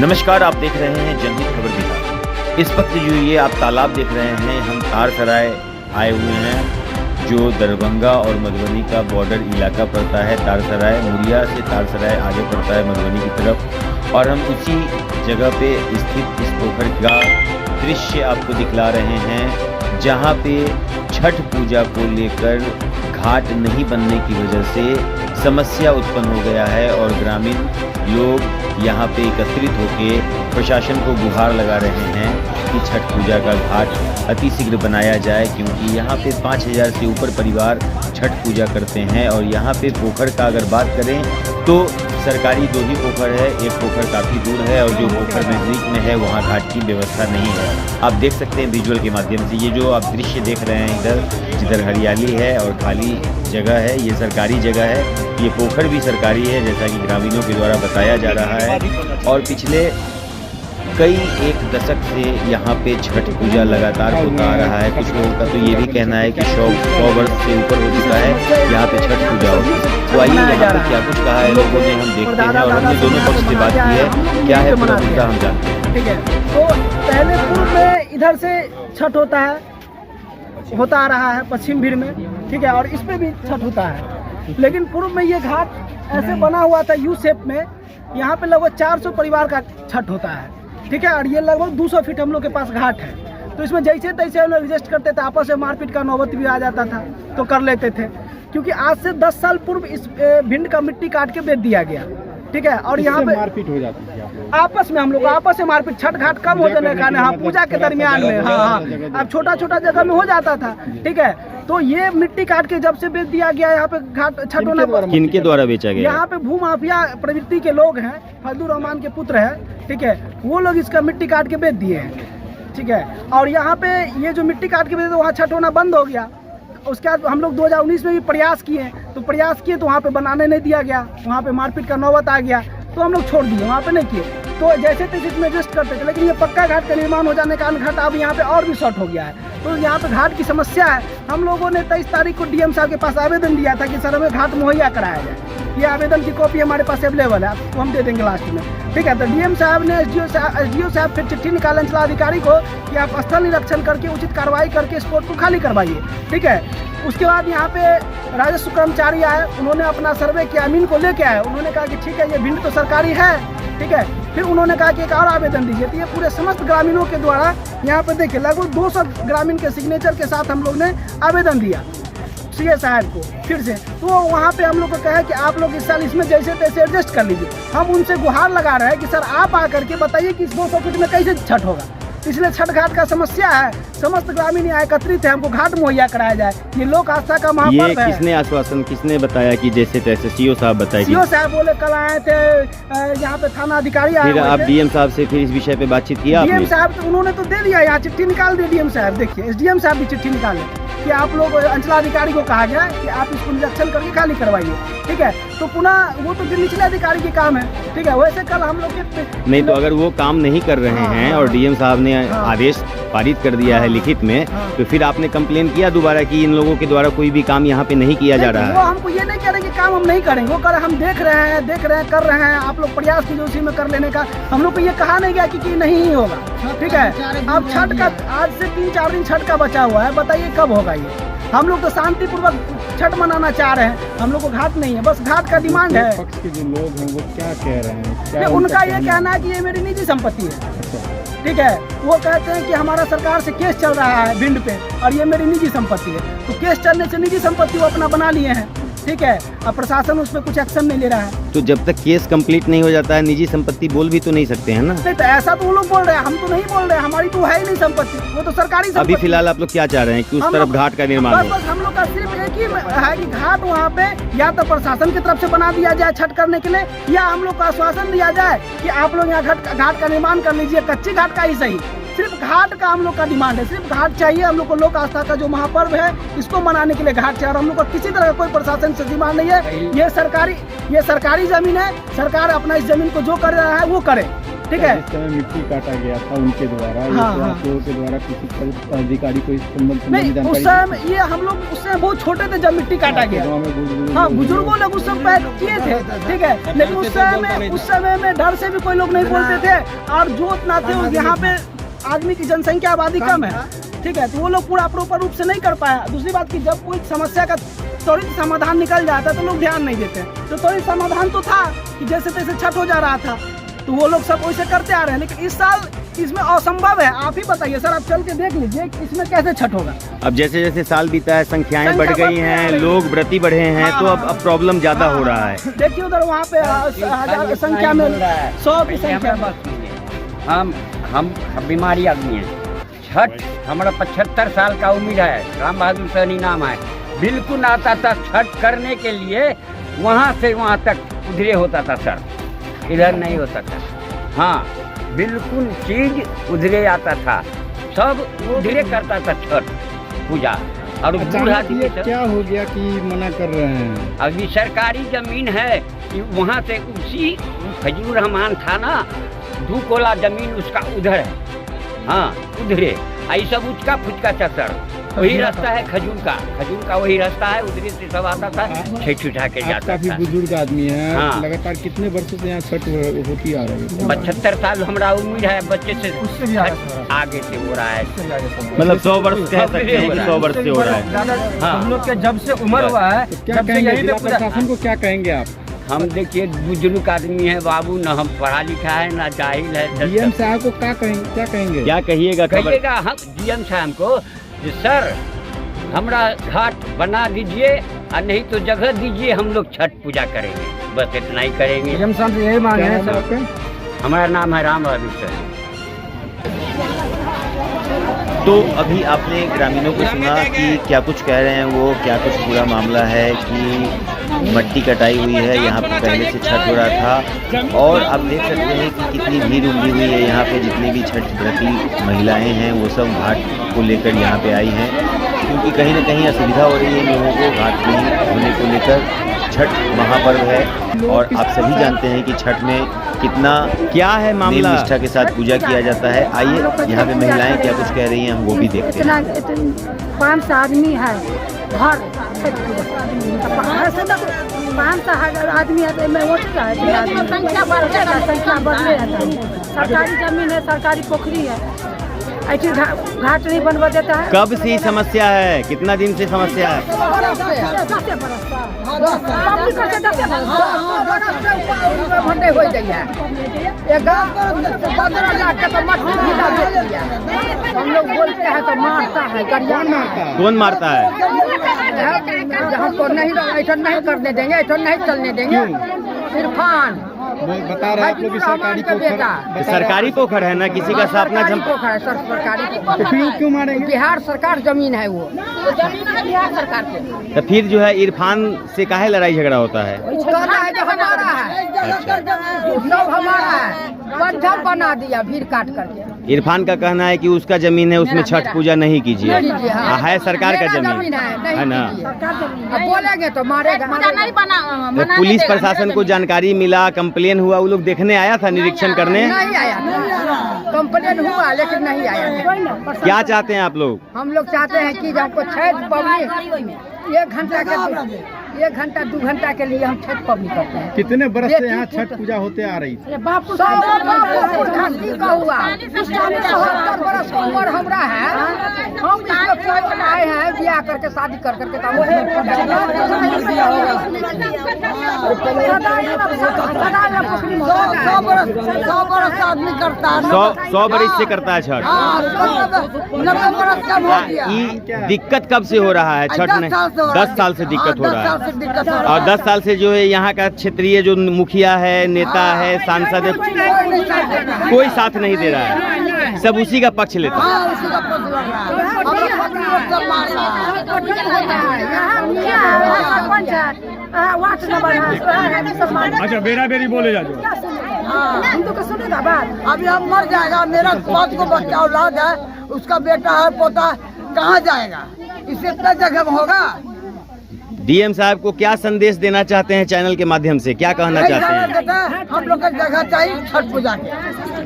नमस्कार, आप देख रहे हैं जनहित खबर बिहार। इस वक्त जो ये आप तालाब देख रहे हैं, हम तारसराय आए हुए हैं, जो दरभंगा और मधुबनी का बॉर्डर इलाका पड़ता है। तारसराय मुरिया से तारसराय आगे पड़ता है मधुबनी की तरफ, और हम उसी जगह पे स्थित इस पोखर का दृश्य आपको दिखला रहे हैं, जहाँ पे छठ पूजा को लेकर घाट नहीं बनने की वजह से समस्या उत्पन्न हो गया है और ग्रामीण लोग यहाँ पे एकत्रित होकर प्रशासन को गुहार लगा रहे हैं कि छठ पूजा का घाट अतिशीघ्र बनाया जाए, क्योंकि यहाँ पे 5000 से ऊपर परिवार छठ पूजा करते हैं। और यहाँ पे पोखर का अगर बात करें तो सरकारी 2 ही पोखर है, एक पोखर काफ़ी दूर है और जो पोखर नज़दीक में है वहाँ घाट की व्यवस्था नहीं है। आप देख सकते हैं विजुअल के माध्यम से, ये जो आप दृश्य देख रहे हैं इधर, जिधर हरियाली है और खाली जगह है, ये सरकारी जगह है। ये पोखर भी सरकारी है, जैसा कि ग्रामीणों के द्वारा बताया जा रहा है। और पिछले कई एक दशक से यहाँ पे छठ पूजा लगातार होता आ रहा है। कुछ लोगों का तो ये भी कहना है कि 100 वर्ष से ऊपर हो चुका है यहाँ पे छठ पूजा होती है। तो आइए यहाँ पे क्या कुछ कहा है लोगों ने, हम देखते हैं और हमने दोनों पक्ष से बात की है। क्या है पूरा मुद्दा हम जानते हैं। ठीक है, तो पहले पूर्व में इधर से छठ होता आ रहा है पश्चिम भीड़ में, ठीक है, और इस पे भी छठ होता है। लेकिन पूर्व में ये घाट ऐसे बना हुआ था यू शेप में, यहाँ पे लगभग 400 परिवार का छठ होता है, ठीक है, और ये लगभग 200 फीट हम लोग के पास घाट है। तो इसमें जैसे तैसे हम लोग एडजस्ट करते थे, आपस में मारपीट का नौबत भी आ जाता था तो कर लेते थे, क्योंकि आज से 10 साल पूर्व इस भिंड का मिट्टी काट के बेच दिया गया, ठीक है। और यहाँ पे मारपीट हो जाती है आपस में, हम लोग आपस में मारपीट, छठ घाट कम हो जाने का, हाँ, पूजा के दरमियान में, हाँ, अब छोटा छोटा जगह में हो जाता था, ठीक है। तो ये मिट्टी काट के जब से बेच दिया गया, यहाँ पे घाट छठ होना, किनके द्वारा बेचा गया? यहाँ पे भूमाफिया प्रवृत्ति के लोग हैं, फजलुर रहमान के पुत्र है, ठीक है, वो लोग इसका मिट्टी काट के बेच दिए हैं, ठीक है। और यहाँ पे ये जो मिट्टी काट के बेच, वहाँ छठ होना बंद हो गया। उसके बाद हम लोग 2019 में भी प्रयास किए तो वहाँ पे बनाने नहीं दिया गया, वहाँ पे मारपीट का नौबत आ गया, तो हम लोग छोड़ दिए, वहाँ पे नहीं किए। तो जैसे तैसे इसमें एडजस्ट करते थे, लेकिन ये पक्का घाट का निर्माण हो जाने के कारण घाट अब यहाँ पे और भी शॉर्ट हो गया है। तो यहाँ पे घाट की समस्या है। हम लोगों ने 23 तारीख को डीएम साहब के पास आवेदन दिया था कि सर हमें घाट मुहैया कराया जाए। ये आवेदन की कॉपी हमारे पास अवेलेबल है, आपको हम दे देंगे लास्ट में, ठीक है। तो डीएम साहब ने एसडीओ साहब फिर चिट्ठी निकाले अंचलाधिकारी को कि आप स्थल निरीक्षण करके उचित कार्रवाई करके इस पोर्ट को खाली करवाइए, ठीक है। उसके बाद यहाँ पे राजस्व कर्मचारी आए, उन्होंने अपना सर्वे किया, अमीन को लेके आए, उन्होंने कहा कि ठीक है ये भिंड तो सरकारी है, ठीक है। फिर उन्होंने कहा कि एक और आवेदन दीजिए। तो ये पूरे समस्त ग्रामीणों के द्वारा यहाँ पे देखिए लगभग 200 ग्रामीण के सिग्नेचर के साथ हम लोग ने आवेदन दिया सीए साहब को फिर से। तो वहाँ पे हम लोग को कहा कि आप लोग इस साल इसमें जैसे तैसे एडजस्ट कर लीजिए। हम उनसे गुहार लगा रहे हैं कि सर आप आकर के बताइए कि इस 200 फीट में कैसे छठ होगा। इसलिए छठ घाट का समस्या है, समस्त ग्रामीण यहाँ एकत्रित है, हमको घाट मुहैया कराया जाए। ये लोक आस्था का महापर्व है। किसने आश्वासन, किसने बताया कि जैसे तैसे? सीओ साहब बताए? सीओ साहब बोले कल आए थे, यहाँ पे थाना अधिकारी आए। फिर आप डीएम साहब से फिर इस विषय पे बातचीत किया? डीएम साहब तो उन्होंने तो दे दिया, यहाँ चिट्ठी निकाल दी डीएम साहब। देखिए एसडीएम साहब भी चिट्ठी निकाले कि आप लोग अंचलाधिकारी को कहा गया कि आप इसको निरीक्षण करके खाली करवाइए, ठीक है। तो पुनः वो तो निचले अधिकारी के काम है, ठीक है। वैसे कल हम लोग नहीं, तो अगर वो काम नहीं कर रहे हैं और डीएम साहब ने आदेश पारित कर दिया है लिखित में, तो फिर आपने कंप्लेन किया दोबारा कि इन लोगों के द्वारा कोई भी काम यहाँ पे नहीं किया जा रहा है? वो हमको ये नहीं कह रहे कि काम हम नहीं करेंगे, वो कर हम देख रहे हैं, कर रहे हैं। आप लोग प्रयास कीजिए उसी में कर लेने का। हम लोग को ये कहा नहीं गया कि नहीं ही होगा, ठीक है। अब छठ का आज से 3-4 दिन छठ का बचा हुआ है, बताइए कब होगा ये। हम लोग तो शांतिपूर्वक छठ मनाना चाह रहे हैं, हम लोग को घाट नहीं है, बस घाट का डिमांड है। पक्ष के जो लोग हैं वो क्या कह रहे हैं? उनका ये कहना है कि ये मेरी निजी संपत्ति है, ठीक है। वो कहते हैं कि हमारा सरकार से केस चल रहा है भिंड पे और ये मेरी निजी संपत्ति है। तो केस चलने से निजी संपत्ति वो अपना बना लिए हैं, ठीक है। अब प्रशासन उस पर कुछ एक्शन नहीं ले रहा है। तो जब तक केस कंप्लीट नहीं हो जाता है, निजी संपत्ति बोल भी तो नहीं सकते हैं ना? नहीं, तो ऐसा तो वो लोग बोल रहे हैं, हम तो नहीं बोल रहे हैं, हमारी तो है ही नहीं संपत्ति, वो तो सरकारी संपत्ति। अभी फिलहाल आप लोग क्या चाह रहे हैं कि उस तरफ घाट का निर्माण हो? बस हम लोग का सिर्फ एक ही है कि घाट वहाँ पे या तो प्रशासन की तरफ से बना दिया जाए छठ करने के लिए, या हम लोग को आश्वासन दिया जाए कि आप लोग यहाँ घाट का निर्माण कर लीजिए, कच्ची घाट का ही सही। सिर्फ घाट का हम लोग का डिमांड है, सिर्फ घाट चाहिए हम लोग को। लोक आस्था का जो महापर्व है इसको मनाने के लिए घाट चाहिए, और हम लोग को किसी तरह का कोई प्रशासन से डिमांड नहीं है। ये सरकारी जमीन है, सरकार अपना इस जमीन को जो कर रहा है वो करे, ठीक है। जिस समय मिट्टी काटा गया था उनके द्वारा ये हाँ, तो हाँ। आप लोगों के द्वारा किसी अधिकारी को इस संबंध में नहीं, उस समय ये हम लोग उस समय बहुत छोटे थे जब मिट्टी काटा गया। हाँ, बुजुर्गों लोग उस समय पहले किए थे, ठीक है, लेकिन उस समय में डर से भी कोई लोग नहीं बोलते थे। और जोत नाते हो यहाँ पे आदमी की जनसंख्या आबादी कम है, ठीक है, तो वो लोग पूरा प्रॉपर रूप से नहीं कर पाया। दूसरी बात की जब कोई समस्या का त्वरित समाधान निकल जाता है तो लोग ध्यान नहीं देते। तो त्वरित समाधान तो था कि जैसे तैसे छठ हो जा रहा था, तो वो लोग सब वैसे करते आ रहे हैं। लेकिन इस साल इसमें असंभव है। आप ही बताइए सर, आप चल के देख लीजिए इसमें कैसे छठ होगा। अब जैसे जैसे साल बीता है संख्याएं बढ़ संख्या गई बढ़ हैं, रही है। लोग व्रती बढ़े हैं, हाँ, तो अब प्रॉब्लम ज्यादा हो रहा है। देखिए उधर वहाँ पे हजार संख्या में 100 की संख्या में। हम बीमारी आदमी है। छठ हमारा 75 साल का उम्र है, राम बहादुर सहनी नाम है। बिल्कुल आता था छठ करने के लिए, वहाँ से वहाँ तक उधरे होता था सर, इधर नहीं होता था। हाँ, बिल्कुल चीज उधरे आता था, सब उधरे करता था छठ पूजा। और बूढ़ा ये क्या हो गया कि मना कर रहे हैं? अभी सरकारी जमीन है कि वहाँ से उसी खजूर रहमान था ना, 2 कोला जमीन उसका उधर है। हाँ, उधरे आई सब उचका फुचका चक्कर, वही रास्ता है खजूर का वही रास्ता है, उधरे से सब आता था, छठ उठा के आप जाता काफी था। बुजुर्ग आदमी है, हाँ। लगातार कितने वर्षों से यहाँ छठ होती आ रही है? 75 साल हमारा उम्र है, बच्चे से आगे से हो रहा है। मतलब 100 वर्ष कह सकते हैं कि 100 वर्ष से हो रहा है। हाँ। हम लोग के जब से उम्र हुआ है, तो क्या जब से कहेंगे यही जिला पे पूजा- प्रशासन को, क्या कहेंगे आप? हम देखिए बुजुर्ग आदमी है बाबू, न हम पढ़ा लिखा है ना जाहिल है। डीएम साहब को क्या कहेंगे? क्या कहिएगा खबर? कहिएगा हम डीएम साहब को कि सर हमरा घाट बना दीजिए और नहीं तो जगह दीजिए, हम लोग छठ पूजा करेंगे, बस इतना ही करेंगे। डीएम साहब से यही मांगे क्या हैं नाम है सर। आपका? हमारा नाम है राम बहादुर सहनी। तो अभी आपने ग्रामीणों को सुना कि क्या कुछ कह रहे हैं वो, क्या कुछ पूरा मामला है कि मट्टी कटाई हुई है, यहाँ पे पहले से छठ हो रहा था। और आप देख सकते हैं कि कितनी भीड़ उमड़ी हुई है यहाँ पे। जितनी भी छठ व्रती महिलाएं हैं वो सब घाट को लेकर यहाँ पे आई हैं, क्योंकि कहीं ना कहीं असुविधा हो रही है लोगों को घाट में होने को लेकर। छठ महापर्व है और आप सभी जानते हैं कि छठ में कितना क्या है मामला, निष्ठा के साथ पूजा किया जाता है। आइए यहाँ पे महिलाएं क्या कुछ कह रही हैं हम वो भी देखते हैं। 500 आदमी है घर, 500 आदमी है तो मैं वोट का है, संख्या बढ़ले रहता है। सरकारी जमीन है, सरकारी पोखरी है, ऐसे घाट नहीं बनवा देता है। कब से समस्या है, कितना दिन से समस्या है? हम लोग बोलते हैं तो मारता है, कौन मारता है? हमको नहीं ऐसा नहीं करने देंगे, ऐसा नहीं चलने देंगे। इरफान वो बता रहे हैं आप लोग कि सरकारी पोखर, सरकारी पोखर है ना, किसी का अपना सरकारी पोखर है सर, सरकारी तो फिर क्यों मारेंगे? बिहार सरकार जमीन है, वो जमीन है बिहार सरकार के। तो फिर जो है इरफान से काहे लड़ाई झगड़ा होता है? वो कहना है जो हमारा है, सब हमारा है, बंधन बना दिया भीड़ काट करके। इरफान का कहना है कि उसका जमीन है, उसमें छठ पूजा नहीं कीजिए। नहीं कीजिए, हाँ। है सरकार का मेरा जमीन है ना। अब बोलेंगे तो मारेगा। नहीं बना, तो पुलिस प्रशासन को जानकारी मिला, कंप्लेन हुआ, वो लोग देखने आया था निरीक्षण करने? नहीं आया, कंप्लेन हुआ लेकिन नहीं आया। क्या चाहते हैं आप लोग? हम लोग चाहते हैं कि हमको छठ पवनी 1 घंटा के 1 घंटा 2 घंटा के लिए हम छठ पवनी करते हैं। कितने बरस से यहाँ छठ पूजा होते आ रही थी? बापू का हुआ 70 बरस की उम्र हमरा है। हम इसमें कोई आए हैं ब्याह करके शादी कर करके तो आदमी करता है। 100 बरस से करता है छठ। 90 बरस का हो गया। ये दिक्कत कब से हो रहा है छठ में? 10 साल से दिक्कत हो रहा है। और 10 साल से जो है यहाँ का क्षेत्रीय जो मुखिया है, नेता है, सांसद है, कोई साथ नहीं दे रहा है, सब उसी का पक्ष लेता है। अच्छा, बेरा बेरी बोले जा सुनेगा बात। अभी अब मर जाएगा, मेरा 5 को बच्चा औलाद है, उसका बेटा है, पोता, कहाँ जाएगा? इससे इतना जगह होगा? डीएम साहब को क्या संदेश देना चाहते हैं चैनल के माध्यम से, क्या कहना चाहते हैं? हम लोग का जगह चाहिए छठ पूजा के।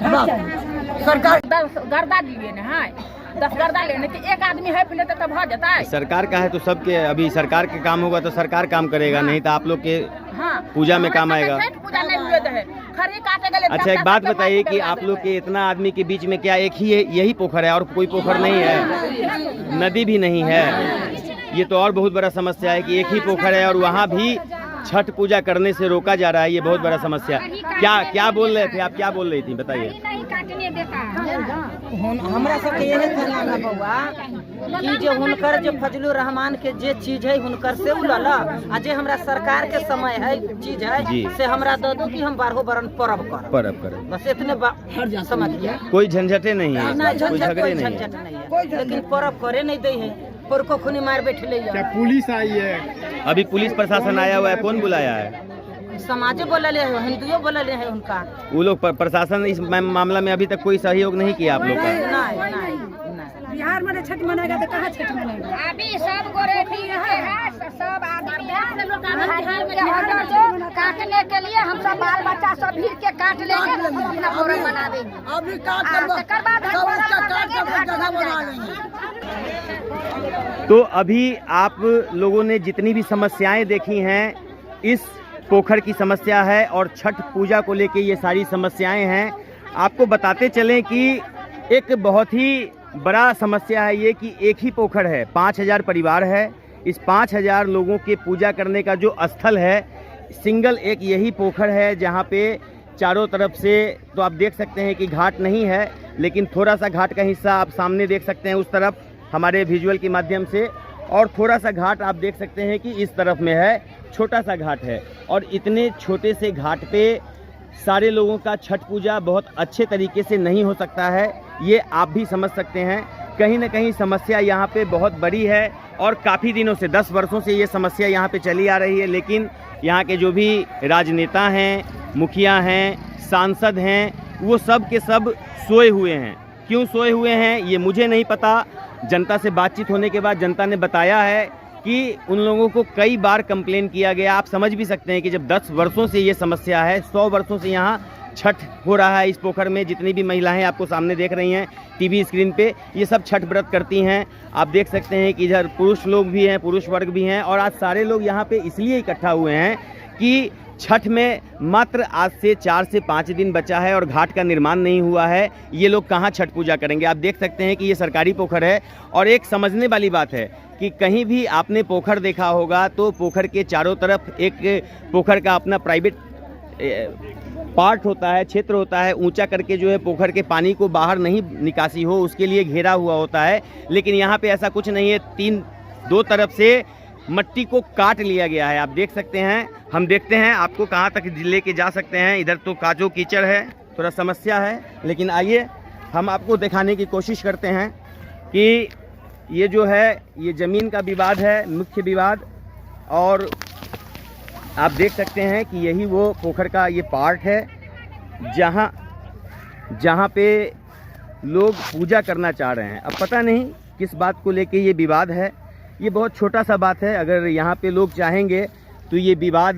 बस सरकार 10 गर्दा दिए ना है, 10 गर्दा लेने के एक आदमी है पहले तो भा जाता है। सरकार का है तो सबके, अभी सरकार के काम होगा तो सरकार काम करेगा, नहीं तो आप लोग के पूजा में काम आएगा। पूजा नहीं हुए तो है, खरी काटे गले। अच्छा एक बात बताइए कि आप लोग के इतना आदमी के बीच में क्या एक ही यही पोखर है और कोई पोखर नहीं है, नदी भी नहीं है? ये तो और बहुत बड़ा समस्या है कि एक ही पोखर है और वहाँ भी छठ पूजा करने से रोका जा रहा है, ये बहुत बड़ा समस्या। क्या बोल रहे थे आप, क्या बोल रही थी बताइए? हमरा सबके यही कहना है बउआ कि जो हुनकर जो फजलुर रहमान के जे चीज है हुनकर से उलल आ जे हमरा सरकार के समय है चीज है से हमरा दो दो कि हम 12 बरन परब कर बस इतने समझ लिया। कोई झंझटे नहीं है, ना कोई झगड़े नहीं झंझट नहीं है, लेकिन परब करे नहीं दे है, पर को खूनी मार बैठले। क्या पुलिस आई है? अभी पुलिस प्रशासन आया हुआ है, कौन बुलाया है? समाजो बोलले है, हिंदुओं बोलले है उनका। वो लोग प्रशासन इस मामला में अभी तक कोई सहयोग नहीं किया आप लोग का? नहीं। बिहार में छठ मनाएगा तो कहाँ छठ मनाएगा? अभी सब गोरेठी है, सब आदमी काटने के लिए हम सब बाल बच्चा सब भीड़ के काट लेंगे, अपना पूरा बना देंगे। अभी काट जगह बना लेंगे। तो अभी आप लोगों ने जितनी भी समस्याएं देखी हैं, इस पोखर की समस्या है और छठ पूजा को लेके ये सारी समस्याएं हैं। आपको बताते चलें कि एक बहुत ही बड़ा समस्या है ये कि एक ही पोखर है, 5000 परिवार है। इस 5000 लोगों के पूजा करने का जो स्थल है, सिंगल एक यही पोखर है जहाँ पे चारों तरफ से तो आप देख सकते हैं कि घाट नहीं है, लेकिन थोड़ा सा घाट का हिस्सा आप सामने देख सकते हैं उस तरफ हमारे विजुअल के माध्यम से, और थोड़ा सा घाट आप देख सकते हैं कि इस तरफ में है, छोटा सा घाट है। और इतने छोटे से घाट पे सारे लोगों का छठ पूजा बहुत अच्छे तरीके से नहीं हो सकता है, ये आप भी समझ सकते हैं। कहीं ना कहीं समस्या यहाँ पे बहुत बड़ी है और काफ़ी दिनों से 10 वर्षों से ये समस्या यहाँ पे चली आ रही है, लेकिन यहाँ के जो भी राजनेता हैं, मुखिया हैं, सांसद हैं, वो सब के सब सोए हुए हैं। क्यों सोए हुए हैं ये मुझे नहीं पता। जनता से बातचीत होने के बाद जनता ने बताया है कि उन लोगों को कई बार कंप्लेन किया गया। आप समझ भी सकते हैं कि जब 10 वर्षों से ये समस्या है, 100 वर्षों से यहाँ छठ हो रहा है इस पोखर में। जितनी भी महिलाएं आपको सामने देख रही हैं टीवी स्क्रीन पे, ये सब छठ व्रत करती हैं। आप देख सकते हैं कि इधर पुरुष लोग भी हैं, पुरुष वर्ग भी हैं, और आज सारे लोग यहाँ पे इसलिए इकट्ठा हुए हैं कि छठ में मात्र आज से 4 से 5 दिन बचा है और घाट का निर्माण नहीं हुआ है। ये लोग कहाँ छठ पूजा करेंगे? आप देख सकते हैं कि ये सरकारी पोखर है। और एक समझने वाली बात है कि कहीं भी आपने पोखर देखा होगा तो पोखर के चारों तरफ एक पोखर का अपना प्राइवेट पार्ट होता है, क्षेत्र होता है, ऊंचा करके जो है पोखर के पानी को बाहर नहीं निकासी हो उसके लिए घेरा हुआ होता है। लेकिन यहाँ पे ऐसा कुछ नहीं है, दो तरफ से मट्टी को काट लिया गया है। आप देख सकते हैं, हम देखते हैं आपको कहाँ तक लेके जा सकते हैं। इधर तो काचो कीचड़ है, थोड़ा समस्या है, लेकिन आइए हम आपको दिखाने की कोशिश करते हैं कि ये जो है ये ज़मीन का विवाद है, मुख्य विवाद। और आप देख सकते हैं कि यही वो पोखर का ये पार्ट है जहाँ पे लोग पूजा करना चाह रहे हैं। अब पता नहीं किस बात को लेके ये विवाद है। ये बहुत छोटा सा बात है, अगर यहाँ पे लोग चाहेंगे तो ये विवाद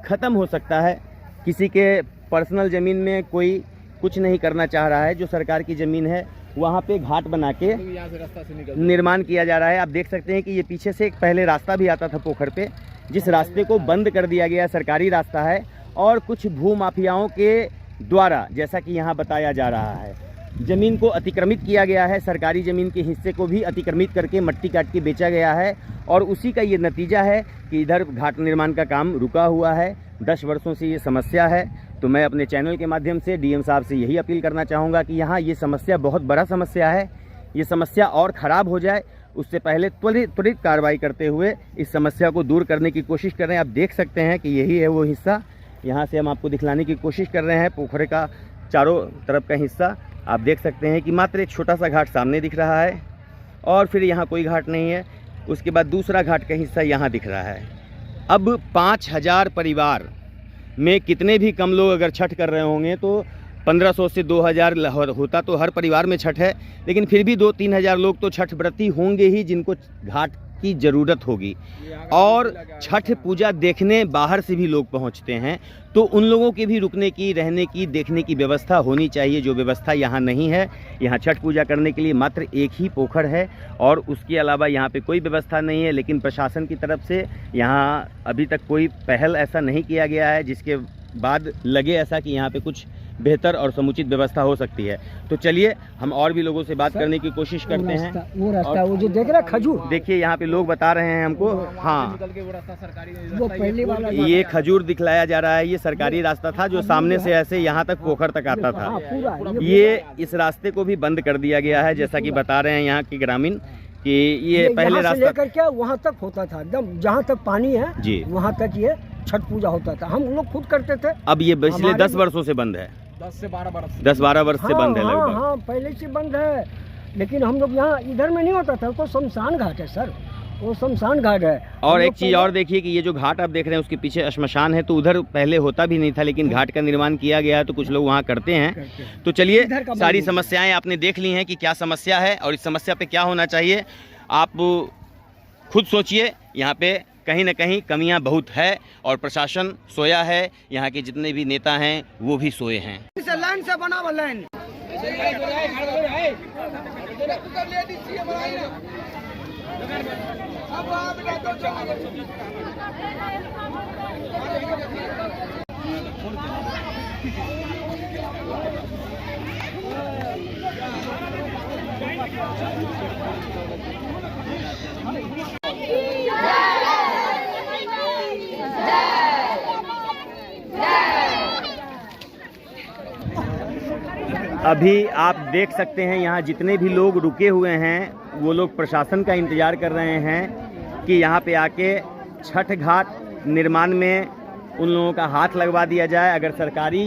ख़त्म हो सकता है। किसी के पर्सनल ज़मीन में कोई कुछ नहीं करना चाह रहा है। जो सरकार की ज़मीन है वहाँ पे घाट बना के निर्माण किया जा रहा है। आप देख सकते हैं कि ये पीछे से एक पहले रास्ता भी आता था पोखर पे, जिस रास्ते को बंद कर दिया गया, सरकारी रास्ता है। और कुछ भूमाफियाओं के द्वारा, जैसा कि यहाँ बताया जा रहा है, ज़मीन को अतिक्रमित किया गया है। सरकारी ज़मीन के हिस्से को भी अतिक्रमित करके मट्टी काट के बेचा गया है। और उसी का ये नतीजा है कि इधर घाट निर्माण का काम रुका हुआ है। 10 वर्षों से ये समस्या है। तो मैं अपने चैनल के माध्यम से डीएम साहब से यही अपील करना चाहूँगा कि यहाँ ये समस्या बहुत बड़ा समस्या है। ये समस्या और ख़राब हो जाए उससे पहले त्वरित कार्रवाई करते हुए इस समस्या को दूर करने की कोशिश कर रहे हैं। आप देख सकते हैं कि यही है वो हिस्सा, यहाँ से हम आपको दिखलाने की कोशिश कर रहे हैं पोखर का चारों तरफ का हिस्सा। आप देख सकते हैं कि मात्र एक छोटा सा घाट सामने दिख रहा है और फिर यहाँ कोई घाट नहीं है। उसके बाद दूसरा घाट का हिस्सा यहाँ दिख रहा है। अब 5000 परिवार में कितने भी कम लोग अगर छठ कर रहे होंगे तो 1500 से 2000 होता तो हर परिवार में छठ है, लेकिन फिर भी 2-3 हज़ार लोग तो छठ व्रती होंगे ही जिनको घाट की ज़रूरत होगी। और छठ पूजा देखने बाहर से भी लोग पहुंचते हैं, तो उन लोगों के भी रुकने की, रहने की, देखने की व्यवस्था होनी चाहिए, जो व्यवस्था यहाँ नहीं है। यहाँ छठ पूजा करने के लिए मात्र एक ही पोखर है और उसके अलावा यहाँ पे कोई व्यवस्था नहीं है। लेकिन प्रशासन की तरफ से यहाँ अभी तक कोई पहल ऐसा नहीं किया गया है जिसके बाद लगे ऐसा कि यहाँ पे कुछ बेहतर और समुचित व्यवस्था हो सकती है। तो चलिए हम और भी लोगों से बात करने की कोशिश करते हैं। वो रास्ता वो जो देख रहा है खजूर, देखिए यहाँ पे लोग बता रहे हैं हमको, हाँ वो पहले वाला ये खजूर दिखलाया जा रहा है। ये सरकारी रास्ता था जो सामने से ऐसे यहाँ तक पोखर तक आता था। पूरा ये इस रास्ते को भी बंद कर दिया गया है, जैसा कि बता रहे हैं यहाँ के ग्रामीण कि ये पहले यहाँ से रास्ता लेकर के वहाँ तक होता था, एकदम जहाँ तक पानी है जी, वहाँ तक ये छठ पूजा होता था। हम लोग खुद करते थे। अब ये पिछले 10 वर्षों से बंद है, 10 से 12 वर्ष से बंद है लगभग। हाँ, पहले से बंद है, लेकिन हम लोग यहाँ इधर में नहीं होता था। तो शमशान घाट है सर, वो शमशान घाट है। और एक चीज़ और देखिए कि ये जो घाट आप देख रहे हैं उसके पीछे श्मशान है, तो उधर पहले होता भी नहीं था, लेकिन घाट का निर्माण किया गया है तो कुछ लोग वहाँ करते हैं। तो चलिए सारी समस्याएं आपने देख ली हैं कि क्या समस्या है और इस समस्या पे क्या होना चाहिए। आप खुद सोचिए, यहाँ पे कहीं ना कहीं कमियां बहुत है और प्रशासन सोया है, यहाँ के जितने भी नेता हैं वो भी सोए हैं। लाइन से बना लाइन अभी आप देख सकते हैं यहाँ जितने भी लोग रुके हुए हैं वो लोग प्रशासन का इंतज़ार कर रहे हैं कि यहाँ पे आके छठ घाट निर्माण में उन लोगों का हाथ लगवा दिया जाए। अगर सरकारी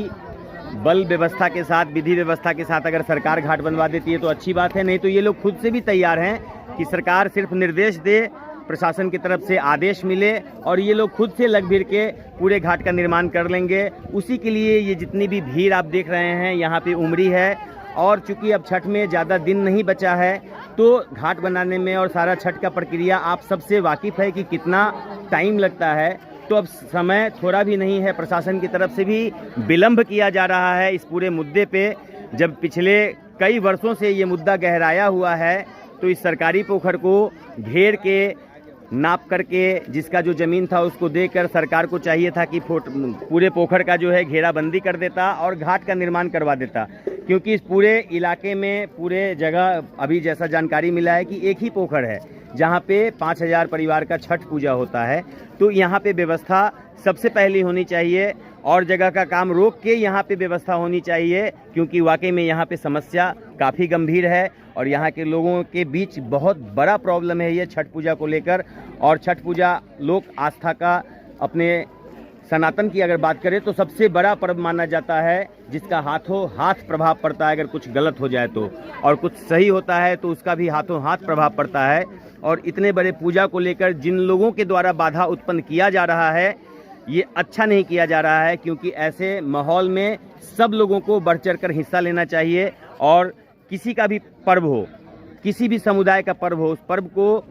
बल व्यवस्था के साथ, विधि व्यवस्था के साथ अगर सरकार घाट बनवा देती है तो अच्छी बात है, नहीं तो ये लोग खुद से भी तैयार हैं कि सरकार सिर्फ निर्देश दे, प्रशासन की तरफ से आदेश मिले और ये लोग खुद से लग भिड़ के पूरे घाट का निर्माण कर लेंगे। उसी के लिए ये जितनी भी भीड़ आप देख रहे हैं यहाँ पे उमड़ी है। और चूंकि अब छठ में ज़्यादा दिन नहीं बचा है तो घाट बनाने में और सारा छठ का प्रक्रिया आप सबसे वाकिफ़ है कि कितना टाइम लगता है। तो अब समय थोड़ा भी नहीं है, प्रशासन की तरफ से भी विलम्ब किया जा रहा है इस पूरे मुद्दे पे। जब पिछले कई वर्षों से ये मुद्दा गहराया हुआ है तो इस सरकारी पोखर को घेर के नाप करके जिसका जो ज़मीन था उसको देकर सरकार को चाहिए था कि पूरे पोखर का जो है घेराबंदी कर देता और घाट का निर्माण करवा देता, क्योंकि इस पूरे इलाके में पूरे जगह अभी जैसा जानकारी मिला है कि एक ही पोखर है जहां पे 5000 परिवार का छठ पूजा होता है। तो यहाँ पे व्यवस्था सबसे पहले होनी चाहिए और जगह का काम रोक के यहाँ पे व्यवस्था होनी चाहिए, क्योंकि वाकई में यहाँ पे समस्या काफ़ी गंभीर है और यहाँ के लोगों के बीच बहुत बड़ा प्रॉब्लम है ये छठ पूजा को लेकर। और छठ पूजा लोक आस्था का, अपने सनातन की अगर बात करें तो सबसे बड़ा पर्व माना जाता है जिसका हाथों हाथ प्रभाव पड़ता है। अगर कुछ गलत हो जाए तो, और कुछ सही होता है तो उसका भी हाथों हाथ प्रभाव पड़ता है। और इतने बड़े पूजा को लेकर जिन लोगों के द्वारा बाधा उत्पन्न किया जा रहा है ये अच्छा नहीं किया जा रहा है, क्योंकि ऐसे माहौल में सब लोगों को बढ़ चढ़ कर हिस्सा लेना चाहिए। और किसी का भी पर्व हो, किसी भी समुदाय का पर्व हो, उस पर्व को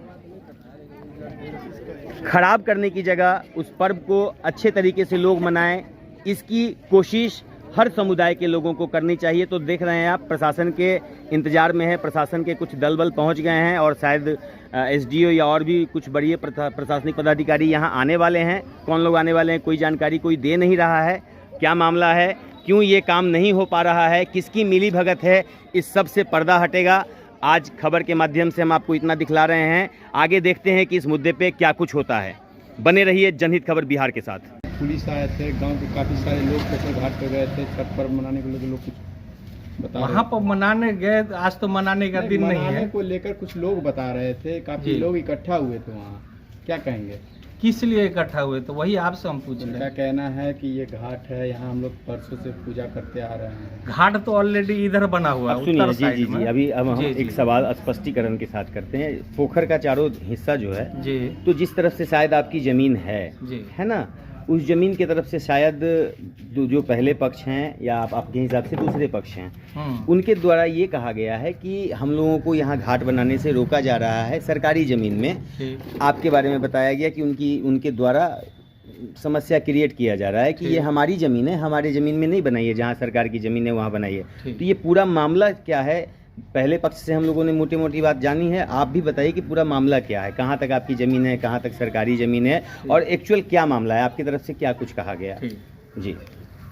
खराब करने की जगह उस पर्व को अच्छे तरीके से लोग मनाएं, इसकी कोशिश हर समुदाय के लोगों को करनी चाहिए। तो देख रहे हैं आप प्रशासन के इंतजार में है, प्रशासन के कुछ दल बल पहुंच गए हैं और शायद एसडीओ या और भी कुछ बड़े प्रशासनिक पदाधिकारी यहां आने वाले हैं। कौन लोग आने वाले हैं कोई जानकारी कोई दे नहीं रहा है। क्या मामला है, क्यों ये काम नहीं हो पा रहा है, किसकी मिली भगत है, इस सब से पर्दा हटेगा। आज खबर के माध्यम से हम आपको इतना दिखला रहे हैं, आगे देखते हैं कि इस मुद्दे पे क्या कुछ होता है। बने रहिए जनहित खबर बिहार के साथ। पुलिस आए थे, गांव के काफ़ी सारे लोग कैसे घाट पे गए थे छठ पर्व मनाने को लेकर, लोग कुछ बता वहाँ पर मनाने गए। आज तो मनाने का दिन नहीं है। मनाने को लेकर कुछ लोग बता रहे थे, काफ़ी लोग इकट्ठा हुए थे वहाँ, क्या कहेंगे? किस लिए इकट्ठा हुए? तो वही आपसे हम पूछ रहे उनका हैं। कहना है कि ये घाट है, यहाँ हम लोग परसों से पूजा करते आ रहे हैं। घाट तो ऑलरेडी इधर बना हुआ है, अब सुनिए उत्तर जी साइड जी में। जी अभी अब हम जी, एक जी। सवाल स्पष्टीकरण के साथ करते हैं। पोखर का चारों हिस्सा जो है जी तो जिस तरफ से शायद आपकी जमीन है जी ना, उस जमीन की तरफ से शायद जो पहले पक्ष हैं या आपके हिसाब से दूसरे पक्ष हैं, उनके द्वारा ये कहा गया है कि हम लोगों को यहाँ घाट बनाने से रोका जा रहा है सरकारी ज़मीन में। आपके बारे में बताया गया कि उनके द्वारा समस्या क्रिएट किया जा रहा है कि ये हमारी ज़मीन है, हमारे ज़मीन में नहीं बनाइए, जहाँ सरकार की ज़मीन है वहाँ बनाइए। तो ये पूरा मामला क्या है? पहले पक्ष से हम लोगों ने मोटी मोटी बात जानी है, आप भी बताइए कि पूरा मामला क्या है, कहाँ तक आपकी ज़मीन है, कहाँ तक सरकारी ज़मीन है, और एक्चुअल क्या मामला है, आपकी तरफ से क्या कुछ कहा गया? जी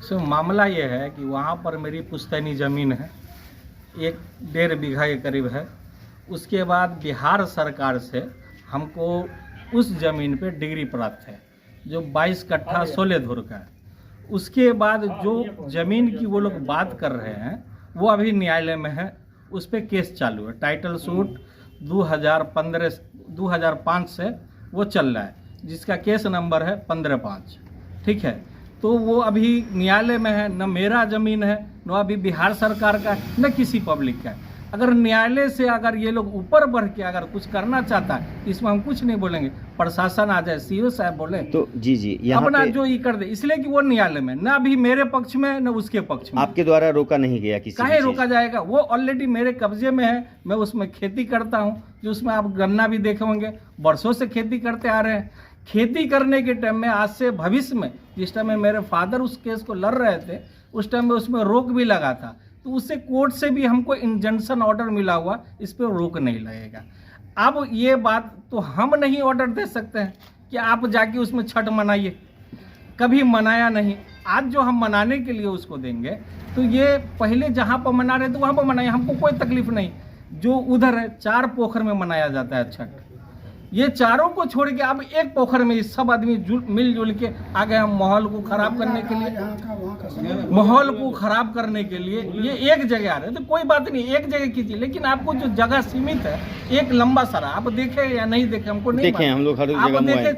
सो मामला ये है कि वहाँ पर मेरी पुश्तैनी ज़मीन है, 1.5 बीघा के करीब है। उसके बाद बिहार सरकार से हमको उस ज़मीन पे डिग्री प्राप्त है जो 22 कट्ठा 16 धुर का है। उसके बाद जो ज़मीन की वो लोग बात कर रहे हैं वो अभी न्यायालय में है, उस पर केस चालू है। टाइटल सूट 2005 से वो चल रहा है, जिसका केस नंबर है 15/5। ठीक है, तो वो अभी न्यायालय में है, न मेरा ज़मीन है, न अभी बिहार सरकार का, न किसी पब्लिक का है। अगर न्यायालय से अगर ये लोग ऊपर बढ़ के अगर कुछ करना चाहता है, इसमें हम कुछ नहीं बोलेंगे, प्रशासन आ जाए, सीओ साहब बोले तो जी अपना जो ये कर दे, इसलिए कि वो न्यायालय में न अभी मेरे पक्ष में न उसके पक्ष में। आपके द्वारा रोका नहीं गया किसी? काहे रोका जाएगा? वो ऑलरेडी मेरे कब्जे में है, मैं उसमें खेती करता हूँ, जो उसमें आप गन्ना भी देखे होंगे, वर्षों से खेती करते आ रहे हैं। खेती करने के टाइम में आज से भविष्य में, जिस टाइम में मेरे फादर उस केस को लड़ रहे थे, उस टाइम में उसमें रोक भी लगा था, तो उससे कोर्ट से भी हमको इंजंक्शन ऑर्डर मिला हुआ, इस पर रोक नहीं लगेगा। अब ये बात तो हम नहीं ऑर्डर दे सकते हैं कि आप जाके उसमें छठ मनाइए, कभी मनाया नहीं। आज जो हम मनाने के लिए उसको देंगे, तो ये पहले जहाँ पर मना रहे थे वहाँ पर मनाइए, हमको कोई तकलीफ नहीं। जो उधर है 4 पोखर में मनाया जाता है छठ, ये चारों को छोड़ के अब एक पोखर में सब आदमी मिलजुल के आ गए हम माहौल को खराब करने के लिए। माहौल को खराब करने के लिए ये एक जगह आ रहे हैं, तो कोई बात नहीं, एक जगह कीजिए, लेकिन आपको जो जगह सीमित है, एक लंबा सारा आप देखे या नहीं देखे हमको नहीं देखे, हम लोग हर जगह आप देखे।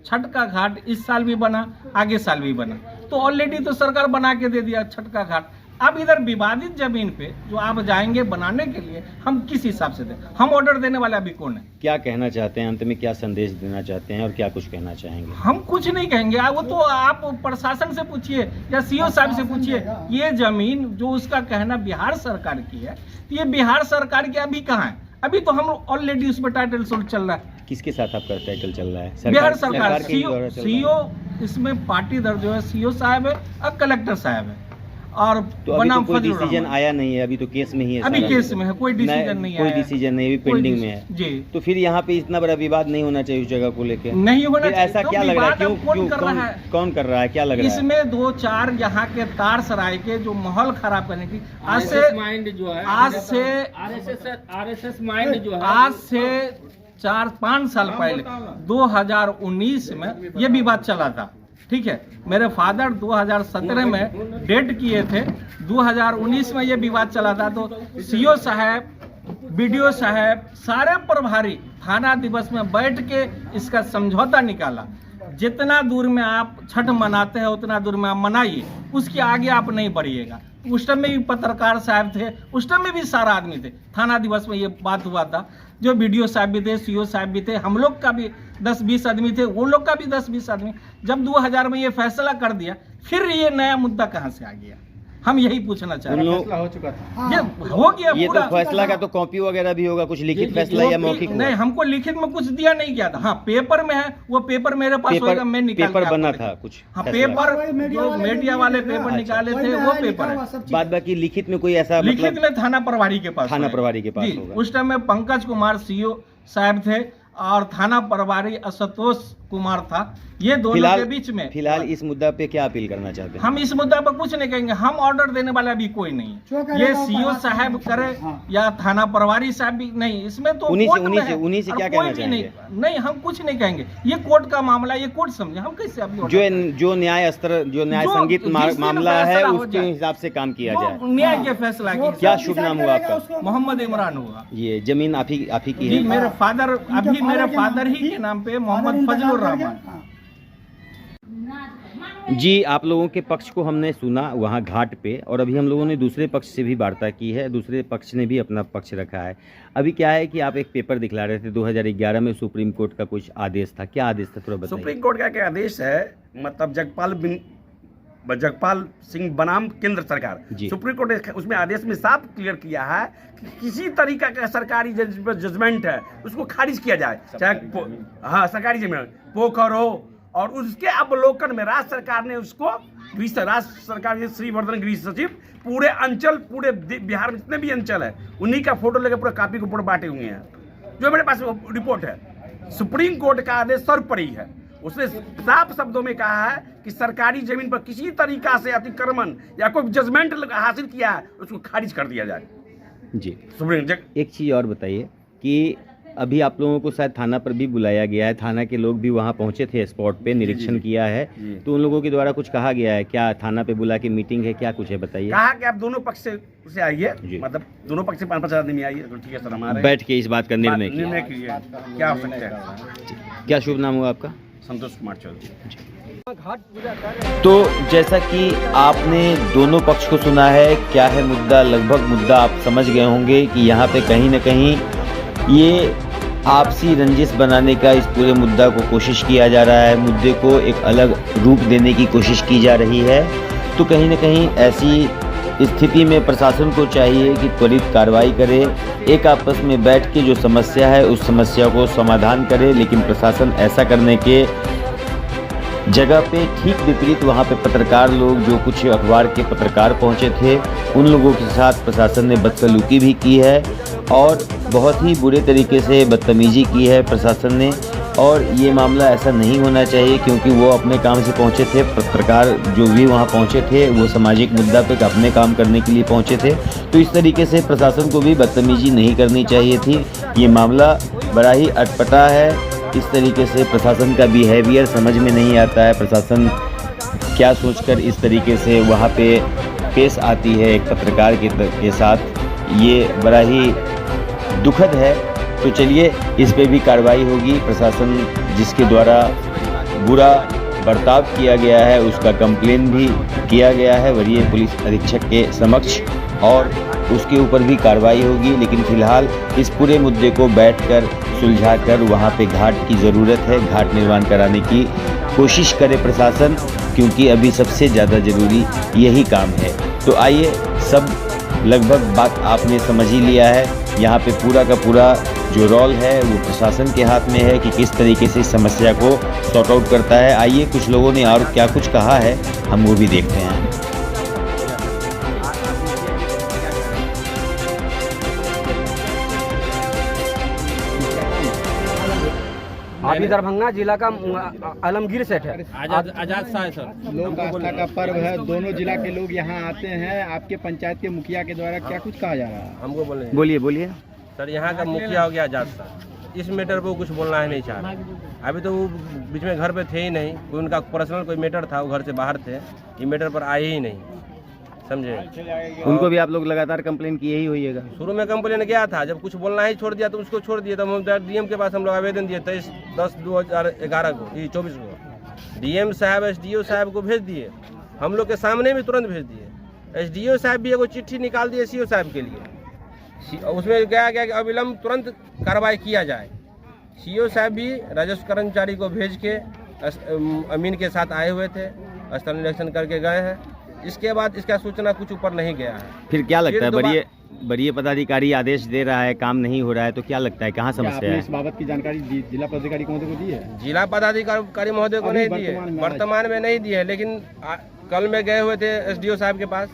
छठ का घाट इस साल भी बना, आगे साल भी बना, तो ऑलरेडी तो सरकार बना के दे दिया छठ का घाट। अब इधर विवादित जमीन पे जो आप जाएंगे बनाने के लिए, हम किस हिसाब से दें? हम ऑर्डर देने वाले अभी कौन है? क्या कहना चाहते हैं अंत में, क्या संदेश देना चाहते हैं और क्या कुछ कहना चाहेंगे? हम कुछ नहीं कहेंगे, वो तो आप प्रशासन से पूछिए या सीओ साहब से पूछिए। ये जमीन जो उसका कहना बिहार सरकार की है, ये बिहार सरकार की अभी कहाँ है? अभी तो हम ऑलरेडी उस पर टाइटल सूट चल रहा है। किसके साथ आपका टाइटल चल रहा है? बिहार सरकार। सीओ इसमें पार्टी दर्ज है, सीओ साहब है और कलेक्टर साहब है। और तो अभी तो कोई डिसीजन आया नहीं है, अभी तो केस में ही है, अभी केस में है, कोई डिसीजन नहीं आया, कोई डिसीजन नहीं, अभी पेंडिंग में है जी। तो फिर यहाँ पे इतना बड़ा विवाद नहीं होना चाहिए उस जगह को लेके? नहीं होना चाहिए। ऐसा क्या लग रहा है? क्यों कौन कर रहा है? क्या लग रहा है? इसमें 2-4 यहाँ के तार सराय के जो माहौल खराब करने की आज से आज से 4-5 साल पहले 2019 में ये विवाद चला था। ठीक है, मेरे फादर 2017 में डेट किए थे, 2019 में ये विवाद चला था। तो सीओ साहब, बीडीओ साहब, सारे प्रभारी थाना दिवस में बैठ के इसका समझौता निकाला। जितना दूर में आप छठ मनाते हैं उतना दूर में आप मनाइए, उसके आगे आप नहीं बढ़िएगा। उस टाइम में भी पत्रकार साहब थे, उस टाइम में भी सारा आदमी थे। थाना दिवस में ये बात हुआ था, जो बीडीओ साहब भी थे, सीओ साहब भी थे, हम लोग का भी 10-20 आदमी थे, वो लोग का भी 10-20 आदमी। जब 2000 में ये फैसला कर दिया, फिर ये नया मुद्दा कहाँ से आ गया? हम यही पूछना चाह रहे हैं। फैसला हो चुका था, ये हो गया ये पूरा। तो फैसला का तो कॉपी वगैरह भी होगा, कुछ लिखित फैसला या मौखिक? नहीं, हमको लिखित में कुछ दिया नहीं गया था। हाँ, पेपर में है, वो पेपर मेरे पास होगा, मैं निकाल पेपर बना था कुछ? हाँ, पेपर जो मीडिया वाले पेपर निकाले थे वो पेपर है। बाद बाकी लिखित में कोई ऐसा? लिखित में थाना प्रभारी के पास, थाना प्रभारी के पास होगा। उस टाइम में पंकज कुमार सीओ साहब थे और थाना प्रभारी असतोष कुमार था। ये दोनों के बीच में फिलहाल इस मुद्दा पे क्या अपील करना चाहते हैं? हम इस मुद्दा पर कुछ नहीं कहेंगे, हम ऑर्डर देने वाला भी कोई नहीं है। ये सीओ साहब करे या थाना प्रभारी साहब भी नहीं, इसमें तो उन्हीं से क्या कहना चाहेंगे? नहीं, हम कुछ नहीं कहेंगे, ये कोर्ट का मामला, ये कोर्ट समझे, हम कैसे अपनी जो न्याय स्तर, जो न्याय संगीत मामला है उसके हिसाब से काम किया जाए, न्याय के फैसला। क्या शुभ नाम हुआ आपका? मोहम्मद इमरान हुआ। ये जमीन आप ही की है? मेरे फादर, अभी मेरे फादर ही के नाम पे मोहम्मद फजलुर रहमान। जी, आप लोगों के पक्ष को हमने सुना वहाँ घाट पे, और अभी हम लोगों ने दूसरे पक्ष से भी वार्ता की है, दूसरे पक्ष ने भी अपना पक्ष रखा है। अभी क्या है कि आप एक पेपर दिखला रहे थे, 2011 में सुप्रीम कोर्ट का कुछ आदेश था, क्या आदेश था थोड़ा बताइए। सुप्रीम कोर्ट का क्या आदेश है, मतलब जगपाल सिंह बनाम केंद्र सरकार, सुप्रीम कोर्ट ने उसमें आदेश में साफ क्लियर किया है कि किसी तरीका का सरकारी जजमेंट है उसको खारिज किया जाए, चाहे हाँ सरकारी जमीन पोखर हो, और उसके अवलोकन में राज्य सरकार ने उसको, राज्य सरकार के श्रीवर्धन गृह सचिव पूरे अंचल, पूरे बिहार में जितने भी अंचल है उन्हीं का फोटो लेकर पूरा कॉपी को पूरा बांटे हुए हैं, जो मेरे पास रिपोर्ट है। सुप्रीम कोर्ट का आदेश सर्वोपरि है, उसने साफ शब्दों में कहा है कि सरकारी जमीन पर किसी तरीका से अतिक्रमण या कोई जजमेंट हासिल किया है उसको खारिज कर दिया जाए। जी सुप्रीम, एक चीज़ और बताइए कि अभी आप लोगों को शायद थाना पर भी बुलाया गया है, थाना के लोग भी वहाँ पहुँचे थे, स्पॉट पे निरीक्षण किया है, तो उन लोगों के द्वारा कुछ कहा गया है क्या? थाना पे बुला के मीटिंग है, क्या कुछ है बताइए। कहा कि आप दोनों पक्ष से आइए, मतलब दोनों पक्ष से 5-5 आदमी आइए, तो ठीक है सर, हमारे बैठ के इस बात का निर्णय कीजिए क्या हो सकता है। क्या शुभ नाम हुआ आपका? संतोष कुमार चौधरी। तो जैसा कि आपने दोनों पक्ष को सुना है, क्या है मुद्दा, लगभग मुद्दा आप समझ गए होंगे कि यहाँ पे कहीं ना कहीं ये आपसी रंजिश बनाने का इस पूरे मुद्दा को कोशिश किया जा रहा है, मुद्दे को एक अलग रूप देने की कोशिश की जा रही है। तो कहीं ना कहीं ऐसी स्थिति में प्रशासन को चाहिए कि त्वरित कार्रवाई करे, एक आपस में बैठ के जो समस्या है उस समस्या को समाधान करे, लेकिन प्रशासन ऐसा करने के जगह पे ठीक विपरीत वहाँ पे पत्रकार लोग, जो कुछ अखबार के पत्रकार पहुँचे थे, उन लोगों के साथ प्रशासन ने बदसलूकी भी की है और बहुत ही बुरे तरीके से बदतमीजी की है प्रशासन ने। और ये मामला ऐसा नहीं होना चाहिए, क्योंकि वो अपने काम से पहुँचे थे, पत्रकार जो भी वहाँ पहुँचे थे वो सामाजिक मुद्दा पे अपने काम करने के लिए पहुँचे थे, तो इस तरीके से प्रशासन को भी बदतमीजी नहीं करनी चाहिए थी। ये मामला बड़ा ही अटपटा है, इस तरीके से प्रशासन का बिहेवियर समझ में नहीं आता है, प्रशासन क्या सोचकर इस तरीके से वहाँ पे पेश आती है एक पत्रकार के साथ, ये बड़ा ही दुखद है। तो चलिए इस पे भी कार्रवाई होगी, प्रशासन जिसके द्वारा बुरा बर्ताव किया गया है उसका कंप्लेन भी किया गया है वरीय पुलिस अधीक्षक के समक्ष, और उसके ऊपर भी कार्रवाई होगी। लेकिन फ़िलहाल इस पूरे मुद्दे को बैठकर सुलझाकर वहाँ पे घाट की ज़रूरत है, घाट निर्माण कराने की कोशिश करे प्रशासन, क्योंकि अभी सबसे ज़्यादा ज़रूरी यही काम है। तो आइए, सब लगभग बात आपने समझ ही लिया है, यहाँ पे पूरा का पूरा जो रोल है वो प्रशासन के हाथ में है कि किस तरीके से इस समस्या को सॉर्ट आउट करता है। आइए, कुछ लोगों ने और क्या कुछ कहा है हम वो भी देखते हैं। अभी दरभंगा जिला का आलमगीर सेठ है, आजाद शाह है सर। लोक आस्था का पर्व है, दोनों जिला के लोग यहाँ आते हैं। आपके पंचायत के मुखिया के द्वारा क्या कुछ कहा जा रहा है? हमको बोलिए सर, यहाँ का मुखिया हो गया आजाद शाह, इस मैटर पर कुछ बोलना है नहीं चाह रहा। अभी तो वो बीच में घर पे थे ही नहीं, कोई उनका पर्सनल कोई मैटर था, वो घर से बाहर थे, ये मैटर पर आए ही नहीं, समझे। उनको भी आप लोग लगातार कंप्लेन किए ही होइएगा। शुरू में कंप्लेन किया था, जब कुछ बोलना ही छोड़ दिया तो उसको छोड़ दिया। तो हम डीएम के पास हम लोग आवेदन दिए 23/10/2011 को, 24 को डीएम साहब एसडीओ साहब को भेज दिए, हम लोग के सामने भी तुरंत भेज दिए। एसडीओ साहब भी एगो चिट्ठी निकाल दिए सीओ साहब के लिए, उसमें कहा गया कि अविलंब तुरंत कार्रवाई किया जाए। सीओ साहब भी राजस्व कर्मचारी को भेज के अमीन के साथ आए हुए थे, स्थल निरीक्षण करके गए हैं। इसके बाद इसका सूचना कुछ ऊपर नहीं गया है। फिर क्या लगता है, वरीय पदाधिकारी आदेश दे रहा है, काम नहीं हो रहा है, तो क्या लगता है कहाँ समस्या है? इस बाबत की जानकारी जिला पदाधिकारी महोदय को दी है? जिला पदाधिकारी महोदय को नहीं दी है, वर्तमान में नहीं दी है, लेकिन कल में गए हुए थे एसडीओ साहब के पास,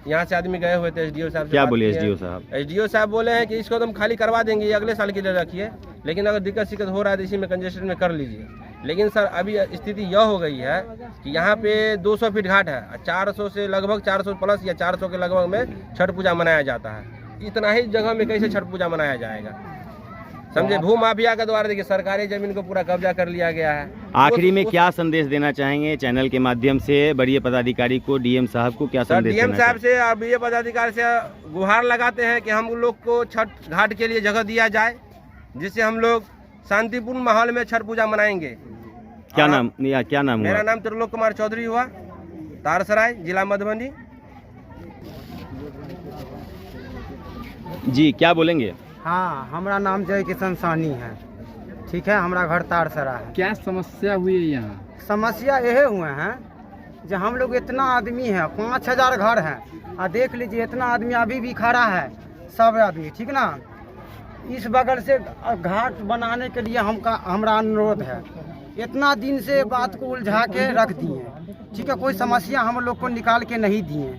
यहाँ से आदमी गए हुए थे एसडीओ साहब। क्या बोले एसडीओ साहब? एसडीओ साहब बोले हैं कि इसको तुम खाली करवा देंगे, ये अगले साल के लिए रखिए, लेकिन अगर दिक्कत शिक्कत हो रहा है तो इसी में कंजेस्टेड में कर लीजिए। लेकिन सर अभी स्थिति यह हो गई है कि यहाँ पे 200 फीट घाट है, 400 से लगभग 400 प्लस या 400 के लगभग में छठ पूजा मनाया जाता है। इतना ही जगह में कैसे छठ पूजा मनाया जाएगा, समझे। भू माफिया के द्वारा देखिए सरकारी जमीन को पूरा कब्जा कर लिया गया है। आखिरी में क्या संदेश देना चाहेंगे चैनल के माध्यम से वरीय पदाधिकारी को, डीएम साहब को क्या संदेश देना? डीएम साहब से और वरीय पदाधिकारी से गुहार लगाते हैं कि हम लोग को छठ घाट के लिए जगह दिया जाए, जिससे हम लोग शांतिपूर्ण माहौल में छठ पूजा मनाएंगे। क्या नाम हुआ? मेरा नाम त्रिलोक कुमार चौधरी हुआ, तारसराय, जिला मधुबनी। जी क्या बोलेंगे? हाँ, हमारा नाम जय किशन सानी है, ठीक है। हमारा घर तारसरा है। क्या समस्या हुई है यहाँ? समस्या यही हुए हैं जो हम लोग इतना आदमी है, 5000 घर है, और देख लीजिए इतना आदमी अभी भी खड़ा है, सब आदमी, ठीक ना। इस बगल से घाट बनाने के लिए हमारा अनुरोध है। इतना दिन से बात को उलझा के रख दिए, ठीक है। कोई समस्या हम लोग को निकाल के नहीं दिए,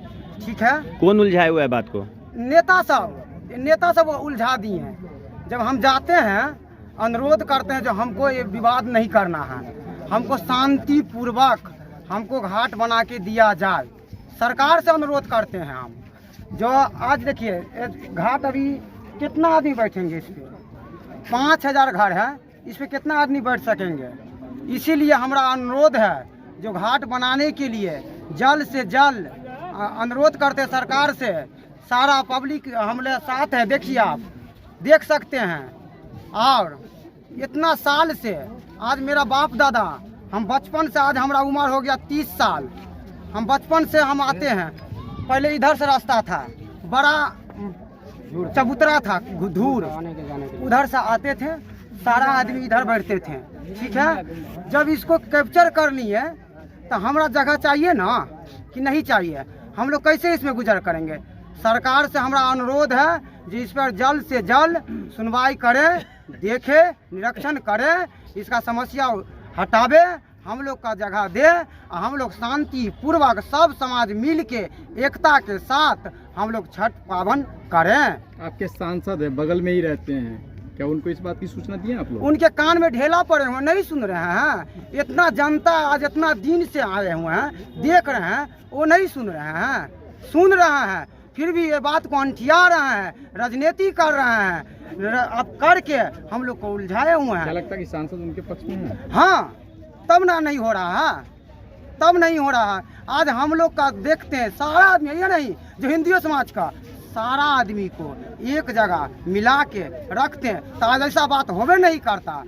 ठीक है। कौन उलझाए हुआ है बात को? नेता सब उलझा दिए हैं। जब हम जाते हैं अनुरोध करते हैं जो हमको ये विवाद नहीं करना है, हमको शांति पूर्वक हमको घाट बना के दिया जाए, सरकार से अनुरोध करते हैं हम। जो आज देखिए घाट अभी कितना आदमी बैठेंगे इस पे, 5000 घर है, इस पे कितना आदमी बैठ सकेंगे। इसीलिए हमारा अनुरोध है जो घाट बनाने के लिए जल्द से जल्द अनुरोध करते हैं सरकार से। सारा पब्लिक हमारे साथ है, देखिए आप देख सकते हैं। और इतना साल से आज मेरा बाप दादा, हम बचपन से, आज हमारा उम्र हो गया 30 साल, हम बचपन से हम आते हैं। पहले इधर से रास्ता था, बड़ा चबूतरा था, धूर, उधर से आते थे, सारा आदमी इधर बैठते थे, ठीक है। जब इसको कैप्चर करनी है तो हमारा जगह चाहिए ना कि नहीं चाहिए, हम लोग कैसे इसमें गुजर करेंगे। सरकार से हमारा अनुरोध है जो इस पर जल्द से जल्द सुनवाई करे, देखे, निरीक्षण करे, इसका समस्या हटावे, हम लोग का जगह दे, हम लोग शांति पूर्वक सब समाज मिल के एकता के साथ हम लोग छठ पावन करें। आपके सांसद है, बगल में ही रहते हैं, क्या उनको इस बात की सूचना दी आप लोग? उनके कान में ढेला पड़े हुए, नहीं सुन रहे हैं। इतना जनता आज इतना दिन से आए हुए हैं, देख रहे हैं, वो नहीं सुन रहे हैं। सुन रहे हैं फिर भी ये बात को अंठिया रहे हैं, राजनीति कर रहे हैं, अब करके हम लोग को उलझाए हुए हैं। क्या लगता है कि सांसद उनके पक्ष में है? हाँ, तब ना नहीं हो रहा है, तब नहीं हो रहा है। आज हम लोग का देखते हैं सारा आदमी, ये नहीं जो हिंदू समाज का सारा आदमी को एक जगह मिला के रखते हैं, तो आज ऐसा बात होवे नहीं करता।